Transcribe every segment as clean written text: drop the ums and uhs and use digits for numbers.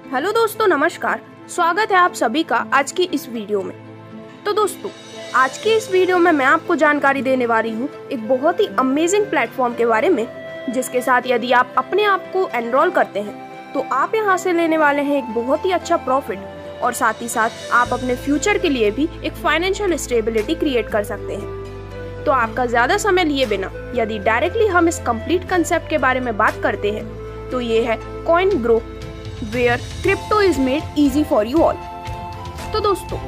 Hello दोस्तों, नमस्कार। स्वागत है आप सभी का आज की इस वीडियो में। तो दोस्तों, आज की इस वीडियो में मैं आपको जानकारी देने वाली हूँ एक बहुत ही अमेजिंग प्लेटफॉर्म के बारे में, जिसके साथ यदि आप अपने आप को एनरोल करते हैं तो आप यहाँ से लेने वाले हैं एक बहुत ही अच्छा प्रॉफिट और साथ ही साथ आप अपने फ्यूचर के लिए भी एक फाइनेंशियल स्टेबिलिटी क्रिएट कर सकते हैं। तो आपका ज़्यादा समय लिए बिना यदि डायरेक्टली हम इस कंप्लीट कंसेप्ट के बारे में बात करते हैं तो ये है CoinGrow, where crypto is made easy for you all. तो दोस्तों,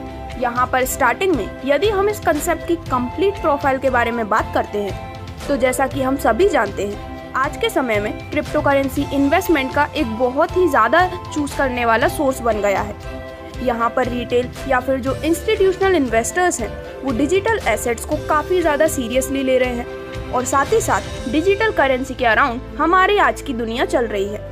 यहाँ पर स्टार्टिंग में यदि हम इस कंसेप्ट की कंप्लीट प्रोफाइल के बारे में बात करते हैं तो जैसा कि हम सभी जानते हैं, आज के समय में क्रिप्टो करेंसी इन्वेस्टमेंट का एक बहुत ही ज़्यादा चूज करने वाला सोर्स बन गया है। यहाँ पर रिटेल या फिर जो इंस्टीट्यूशनल इन्वेस्टर्स हैं वो डिजिटल एसेट्स को काफ़ी ज़्यादा सीरियसली ले रहे हैं और साथ ही साथ डिजिटल करेंसी के अराउंड हमारी आज की दुनिया चल रही है।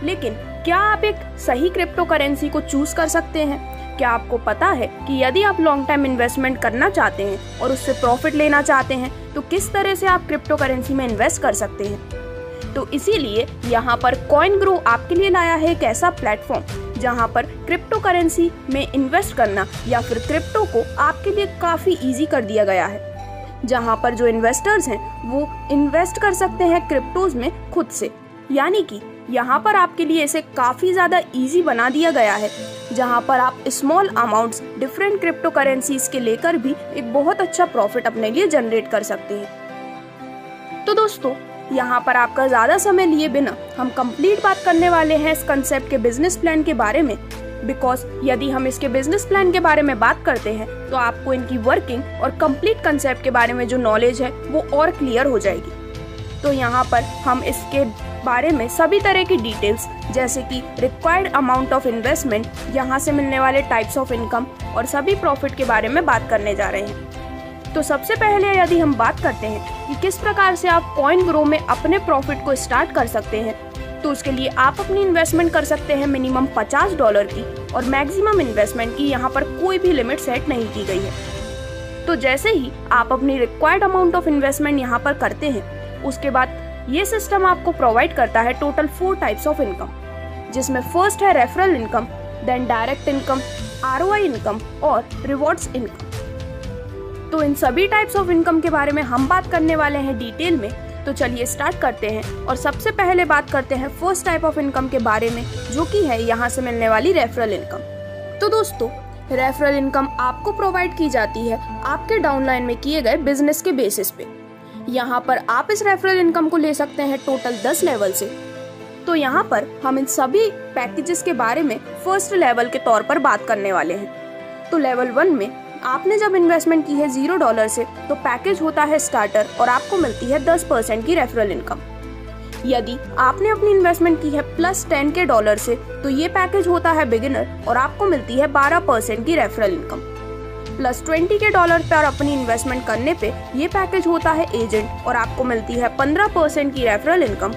लेकिन क्या आप एक सही क्रिप्टो करेंसी को चूज कर सकते हैं? क्या आपको पता है कि यदि आप लॉन्ग टर्म इन्वेस्टमेंट करना चाहते हैं और उससे प्रॉफिट लेना चाहते हैं तो किस तरह से आप क्रिप्टो करेंसी में इन्वेस्ट कर सकते हैं? तो इसीलिए यहाँ पर CoinGrow आपके लिए लाया है एक ऐसा प्लेटफॉर्म जहाँ पर क्रिप्टो करेंसी में इन्वेस्ट करना या फिर क्रिप्टो को आपके लिए काफ़ी ईजी कर दिया गया है, जहाँ पर जो इन्वेस्टर्स हैं वो इन्वेस्ट कर सकते हैं क्रिप्टोज में खुद से। यानी कि यहाँ पर आपके लिए इसे काफ़ी ज़्यादा इजी बना दिया गया है, जहाँ पर आप small amounts different crypto currencies के लेकर भी एक बहुत अच्छा प्रॉफिट अपने लिए जनरेट कर सकते हैं। तो दोस्तों, यहाँ पर आपका ज़्यादा समय लिए बिना हम कंप्लीट बात करने वाले हैं इस कंसेप्ट के बिजनेस प्लान के बारे में, बिकॉज यदि हम इसके बिजनेस प्लान के बारे में बात करते हैं तो आपको इनकी वर्किंग और कंप्लीट कंसेप्ट के बारे में जो नॉलेज है वो और क्लियर हो जाएगी। तो यहाँ पर हम इसके बारे में सभी तरह की डिटेल्स जैसे कि रिक्वायर्ड अमाउंट ऑफ इन्वेस्टमेंट, यहाँ से मिलने वाले टाइप्स ऑफ इनकम और सभी प्रॉफिट के बारे में बात करने जा रहे हैं। तो सबसे पहले यदि हम बात करते हैं कि किस प्रकार से आप CoinGrow में अपने प्रॉफिट को स्टार्ट कर सकते हैं, तो उसके लिए आप अपनी इन्वेस्टमेंट कर सकते हैं मिनिमम $50 की और मैक्सिमम इन्वेस्टमेंट की यहाँ पर कोई भी लिमिट सेट नहीं की गई है। तो जैसे ही आप अपनी रिक्वायर्ड अमाउंट ऑफ इन्वेस्टमेंट यहाँ पर करते हैं, उसके बाद ये सिस्टम आपको प्रोवाइड करता है टोटल 4 टाइप्स ऑफ इनकम, जिसमें फर्स्ट है referral income, then direct income, ROI income और रिवॉर्ड्स इनकम। तो इन सभी टाइप्स ऑफ इनकम के बारे में हम बात करने वाले हैं डिटेल में। तो चलिए स्टार्ट करते हैं और सबसे पहले बात करते हैं फर्स्ट टाइप ऑफ इनकम के बारे में, जो कि है यहाँ से मिलने वाली रेफरल इनकम। तो दोस्तों, रेफरल इनकम आपको प्रोवाइड की जाती है आपके डाउनलाइन में किए गए बिजनेस के बेसिस पे। यहाँ पर आप इस रेफरल इनकम को ले सकते हैं टोटल 10 लेवल से। तो यहाँ पर हम इन सभी पैकेजेस के बारे में फर्स्ट लेवल के तौर पर बात करने वाले हैं। तो लेवल 1 में आपने जब इन्वेस्टमेंट की है $0 से तो पैकेज होता है स्टार्टर और आपको मिलती है 10% की रेफरल इनकम। यदि आपने अपनी इन्वेस्टमेंट की है +$10 से तो ये पैकेज होता है बिगिनर और आपको मिलती है 12% की रेफरल इनकम। +$20 पर अपनी इन्वेस्टमेंट करने पे ये पैकेज होता है एजेंट और आपको मिलती है 15% की रेफरल इनकम।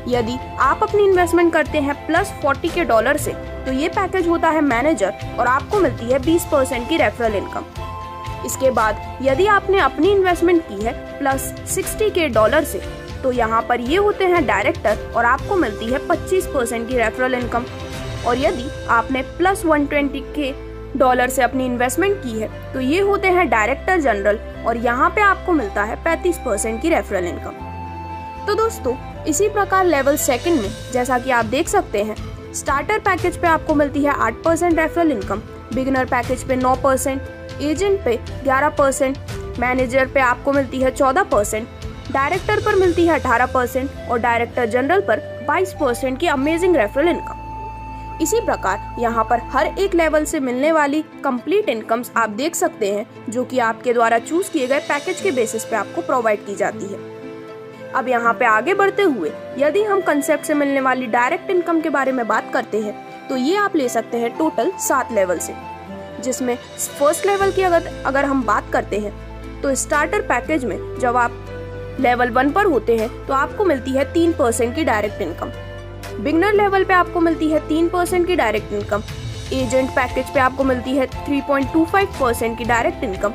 यदि आप अपनी इन्वेस्टमेंट करते हैं +$40 से तो ये पैकेज होता है मैनेजर और आपको मिलती है 20% की रेफरल इनकम। इसके बाद यदि आपने अपनी इन्वेस्टमेंट की है +$60 से तो यहाँ पर ये होते हैं डायरेक्टर और आपको मिलती है 25% की रेफरल इनकम। और यदि आपने $120 से अपनी इन्वेस्टमेंट की है तो ये होते हैं डायरेक्टर जनरल और यहाँ पे आपको मिलता है 35% की रेफरल इनकम। तो दोस्तों, इसी प्रकार लेवल 2 में जैसा कि आप देख सकते हैं, स्टार्टर पैकेज पे आपको मिलती है 8% रेफरल इनकम, बिगिनर पैकेज पे 9%, एजेंट पे 11%, मैनेजर पे आपको मिलती है 14%, डायरेक्टर पर मिलती है 18% और डायरेक्टर जनरल पर 22% की अमेजिंग रेफरल इनकम। इसी प्रकार यहाँ पर हर एक लेवल से मिलने वाली कंप्लीट इनकम्स आप देख सकते हैं, जो कि आपके द्वारा चूज किए गए पैकेज के बेसिस पे आपको प्रोवाइड की जाती है। अब यहाँ पे आगे बढ़ते हुए यदि हम कंसेप्ट से मिलने वाली डायरेक्ट इनकम के बारे में बात करते हैं तो ये आप ले सकते हैं टोटल 7 लेवल से, जिसमें फर्स्ट लेवल की अगर हम बात करते हैं तो स्टार्टर पैकेज में जब आप लेवल 1 पर होते हैं तो आपको मिलती है 3% की डायरेक्ट इनकम। बिगनर लेवल पे आपको मिलती है 3% की डायरेक्ट इनकम। एजेंट पैकेज पे आपको मिलती है 3.25% की डायरेक्ट इनकम।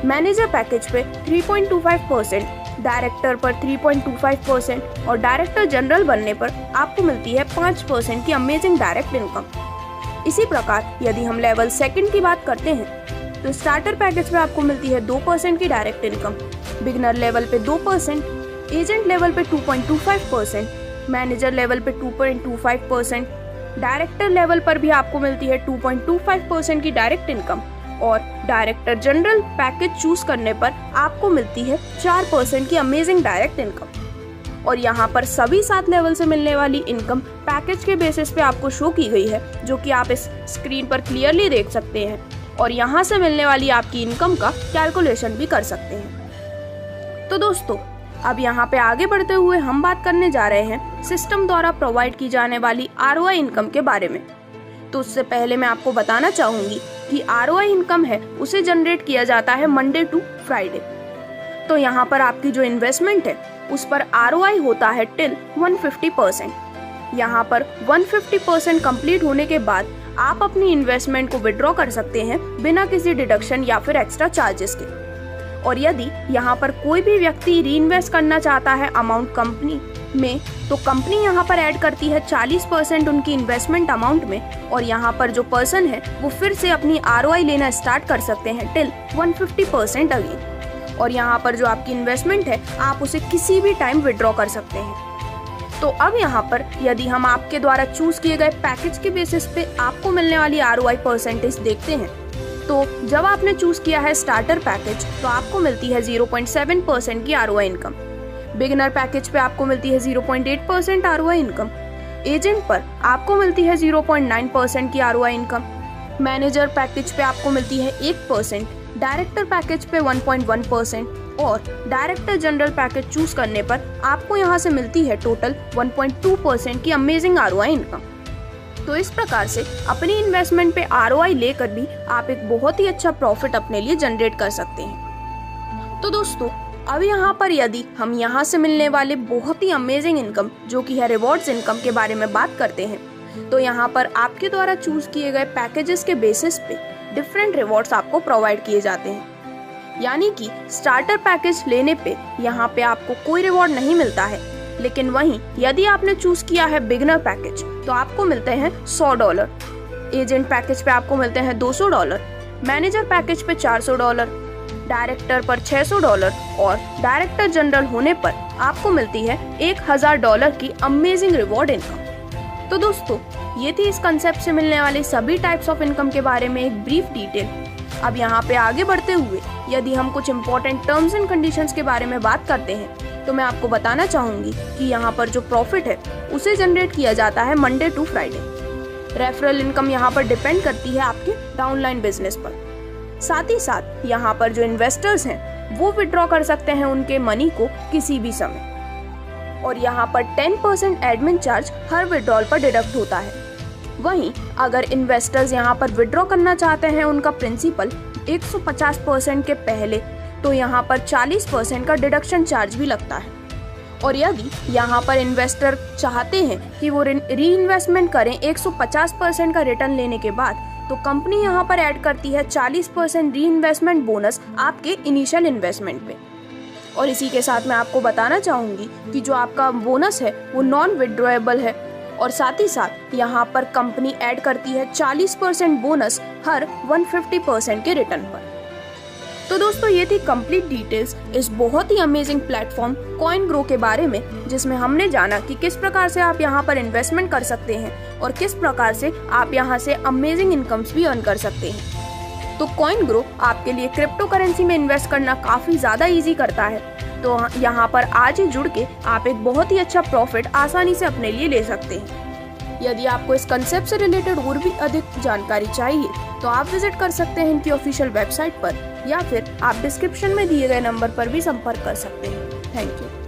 मैनेजर पैकेज पे 3.25%, डायरेक्टर पर 3.25% और डायरेक्टर जनरल बनने पर आपको मिलती है 5% की अमेजिंग डायरेक्ट इनकम। इसी प्रकार यदि हम लेवल सेकंड की बात करते हैं तो स्टार्टर पैकेज पे आपको मिलती है 2% की डायरेक्ट इनकम, बिगनर लेवल पे 2%, एजेंट लेवल पे 2.25%, मैनेजर लेवल पे 2.25%, डायरेक्टर लेवल पर भी आपको मिलती है 2.25% की डायरेक्ट इनकम और डायरेक्टर जनरल पैकेज चूज करने पर आपको मिलती है 4% की अमेजिंग डायरेक्ट इनकम। और यहाँ पर सभी 7 लेवल से मिलने वाली इनकम पैकेज के बेसिस पे आपको शो की गई है, जो कि आप इस स्क्रीन पर क्लियरली देख सकते हैं और यहाँ से मिलने वाली आपकी इनकम का कैलकुलेशन भी कर सकते हैं। तो दोस्तों, अब यहाँ पे आगे बढ़ते हुए हम बात करने जा रहे हैं सिस्टम द्वारा प्रोवाइड की जाने वाली ROI इनकम के बारे में। तो उससे पहले मैं आपको बताना चाहूंगी कि ROI इनकम है उसे जनरेट किया जाता है मंडे टू फ्राइडे। तो यहाँ पर आपकी जो इन्वेस्टमेंट है उस पर ROI होता है टिल 150%। यहाँ पर 150% कंप्लीट होने के बाद आप अपनी इन्वेस्टमेंट को विड्रॉ कर सकते हैं बिना किसी डिडक्शन या फिर एक्स्ट्रा चार्जेस के। और यदि यहाँ पर कोई भी व्यक्ति री इन्वेस्ट करना चाहता है अमाउंट कंपनी में, तो कंपनी यहाँ पर ऐड करती है 40% उनकी इन्वेस्टमेंट अमाउंट में और यहाँ पर जो पर्सन है वो फिर से अपनी ROI लेना स्टार्ट कर सकते हैं टिल 150% अगेन। और यहाँ पर जो आपकी इन्वेस्टमेंट है आप उसे किसी भी टाइम विड्रॉ कर सकते हैं। तो अब यहाँ पर यदि हम आपके द्वारा चूज किए गए पैकेज के बेसिस पे आपको मिलने वाली ROI परसेंटेज देखते हैं, तो जब आपने चूज किया है स्टार्टर पैकेज तो आपको मिलती है 0.7% की ROI इनकम, बिगिनर पैकेज पे आपको मिलती है 0.8% ROI इनकम, एजेंट पर आपको मिलती है 0.9% की ROI इनकम, मैनेजर पैकेज पे आपको मिलती है 1%, डायरेक्टर पैकेज पे 1.1% और डायरेक्टर जनरल पैकेज चूज करने पर आपको यहाँ से मिलती है टोटल 1.2% की अमेजिंग ROI इनकम। तो इस प्रकार से अपनी इन्वेस्टमेंट पे ROI लेकर भी आप एक बहुत ही अच्छा प्रॉफिट अपने लिए जनरेट कर सकते हैं। तो दोस्तों, अब यहाँ पर यदि हम यहाँ से मिलने वाले बहुत ही अमेजिंग इनकम जो कि है रिवॉर्ड्स इनकम के बारे में बात करते हैं, तो यहाँ पर आपके द्वारा चूज किए गए पैकेजेस के बेसिस पे डिफरेंट रिवॉर्ड्स आपको प्रोवाइड किए जाते हैं। यानी कि स्टार्टर पैकेज लेने पे यहाँ पे आपको कोई रिवॉर्ड नहीं मिलता है, लेकिन वहीं यदि आपने चूज किया है बिगिनर पैकेज तो आपको मिलते हैं $100, एजेंट पैकेज पे आपको मिलते हैं $200, मैनेजर पैकेज पे $400, डायरेक्टर पर $600 और डायरेक्टर जनरल होने पर आपको मिलती है $1000 की अमेजिंग रिवॉर्ड इनकम। तो दोस्तों, ये थी इस कंसेप्ट से मिलने वाली सभी टाइप्स ऑफ इनकम के बारे में एक ब्रीफ डिटेल। अब यहाँ पे आगे बढ़ते हुए यदि हम कुछ इंपॉर्टेंट टर्म्स एंड कंडीशंस के बारे में बात करते हैं तो मैं आपको बताना चाहूंगी कि यहाँ पर जो प्रॉफिट है उसे जनरेट किया जाता है Monday to Friday. Referral income यहाँ पर डिपेंड करती है आपके डाउनलाइन बिजनेस पर। साथ ही साथ यहाँ पर जो इन्वेस्टर्स हैं वो विड्रॉ कर सकते हैं उनके मनी को किसी भी समय और यहाँ पर 10% एडमिन चार्ज हर विड्रॉल पर डिडक्ट होता है। वहीं अगर इन्वेस्टर्स यहाँ पर विड्रॉ करना चाहते हैं उनका प्रिंसिपल 150% के पहले, तो यहाँ पर 40% का डिडक्शन चार्ज भी लगता है। और यदि यहाँ पर इन्वेस्टर चाहते हैं कि वो री इन्वेस्टमेंट करें 150% का रिटर्न लेने के बाद, तो कंपनी यहाँ पर ऐड करती है 40% री इन्वेस्टमेंट बोनस आपके इनिशियल इन्वेस्टमेंट पे। और इसी के साथ मैं आपको बताना चाहूंगी कि जो आपका बोनस है वो नॉन विड्रॉएबल है और साथ ही साथ यहाँ पर कंपनी ऐड करती है 40% बोनस हर 150% के रिटर्न पर। तो दोस्तों, ये थी कंप्लीट डिटेल्स इस बहुत ही अमेजिंग प्लेटफॉर्म CoinGrow के बारे में, जिसमें हमने जाना कि किस प्रकार से आप यहाँ पर इन्वेस्टमेंट कर सकते हैं और किस प्रकार से आप यहाँ से अमेजिंग इनकम्स भी अर्न कर सकते हैं। तो CoinGrow आपके लिए क्रिप्टो करेंसी में इन्वेस्ट करना काफी ज्यादा इजी करता है। तो यहाँ पर आज ही जुड़ के आप एक बहुत ही अच्छा प्रॉफिट आसानी से अपने लिए ले सकते हैं। यदि आपको इस कंसेप्ट से रिलेटेड और भी अधिक जानकारी चाहिए तो आप विजिट कर सकते हैं इनकी ऑफिशियल वेबसाइट पर या फिर आप डिस्क्रिप्शन में दिए गए नंबर पर भी संपर्क कर सकते हैं। Thank you.